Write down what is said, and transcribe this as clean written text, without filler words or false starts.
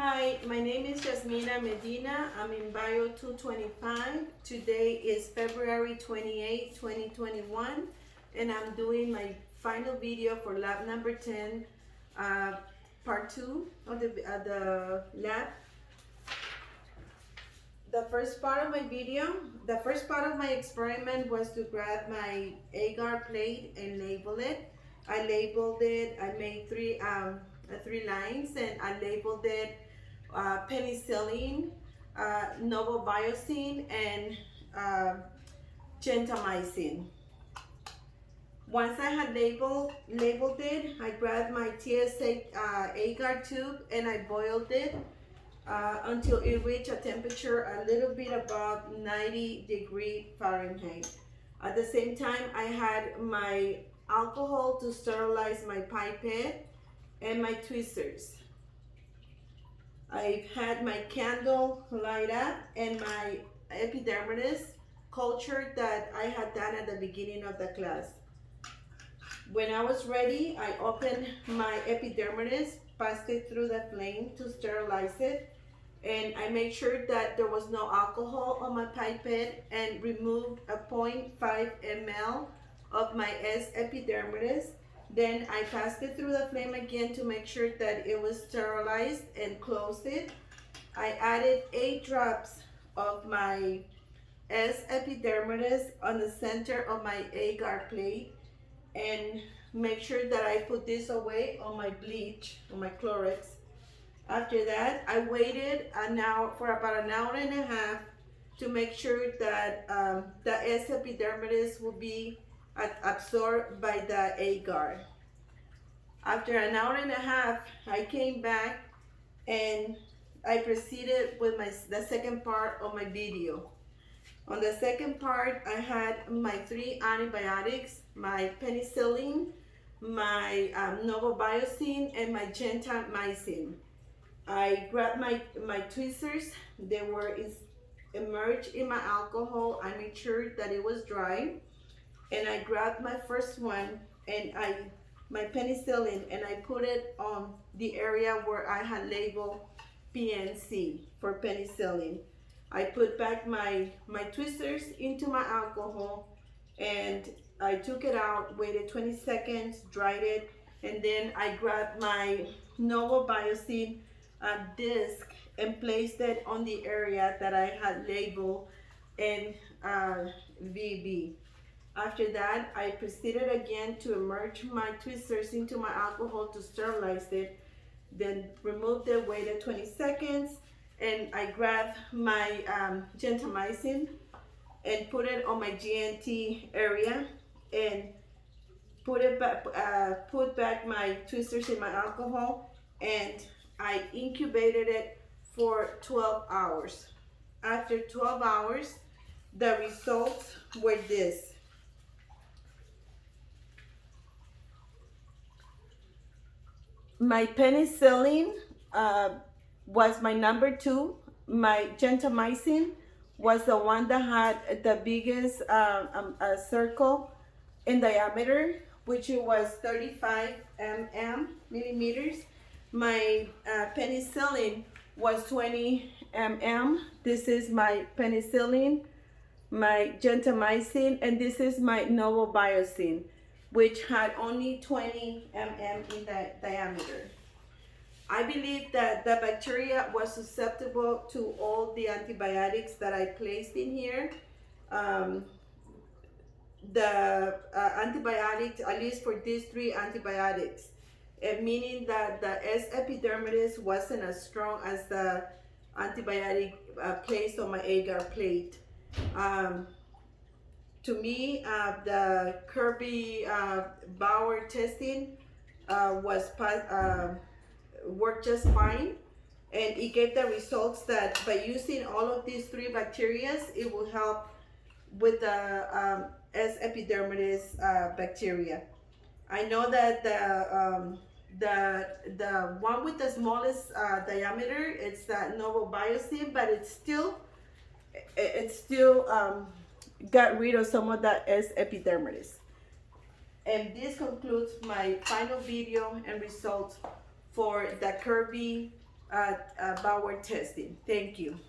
Hi, my name is Yasmina Medina. I'm in Bio 225. Today is February 28, 2021, and I'm doing my final video for lab number 10, part 2 of the lab. The first part of my experiment was to grab my agar plate and label it. I labeled it, I made three lines, and I labeled it penicillin, novobiocin, and gentamicin. Once I had labeled it, I grabbed my TSA agar tube and I boiled it until it reached a temperature a little bit above 90 Fahrenheit. At the same time, I had my alcohol to sterilize my pipette and my tweezers. I had my candle light up and my epidermis culture that I had done at the beginning of the class. When I was ready, I opened my epidermis, passed it through the flame to sterilize it, and I made sure that there was no alcohol on my pipette and removed a 0.5 ml of my S epidermis. Then I passed it through the flame again to make sure that it was sterilized and closed it. I added 8 drops of my S epidermis on the center of my agar plate and make sure that I put this away on my bleach, on my Clorox. After that, I waited for about an hour and a half to make sure that the S epidermis will be absorbed by the agar. After an hour and a half, I came back and I proceeded with the second part of my video. On the second part, I had my 3 antibiotics, my penicillin, my novobiocin, and my gentamicin. I grabbed my tweezers. They were immersed in my alcohol. I made sure that it was dry. And I grabbed my first one and my penicillin, and I put it on the area where I had labeled PNC for penicillin. I put back my tweezers into my alcohol and I took it out, waited 20 seconds, dried it, and then I grabbed my novobiocin disc and placed it on the area that I had labeled NVB. After that, I proceeded again to immerse my tweezers into my alcohol to sterilize it, then removed it, waited 20 seconds, and I grabbed my gentamicin and put it on my GNT area and put back my tweezers in my alcohol, and I incubated it for 12 hours. After 12 hours, the results were this. My penicillin was my number 2. My gentamicin was the one that had the biggest circle in diameter, which it was 35 millimeters. My penicillin was 20 mm. This is my penicillin, my gentamicin, and this is my novobiocin, which had only 20 mm in the diameter. I believe that the bacteria was susceptible to all the antibiotics that I placed in here. The antibiotics, at least for these 3 antibiotics, meaning that the S epidermis wasn't as strong as the antibiotic placed on my agar plate. To me, the Kirby-Bauer testing worked just fine, and it gave the results that by using all of these 3 bacteria, it will help with the S epidermidis bacteria. I know that the one with the smallest diameter, it's the novobiocin, but it's still got rid of some of that S epidermidis. And this concludes my final video and results for the Kirby Bauer testing. Thank you.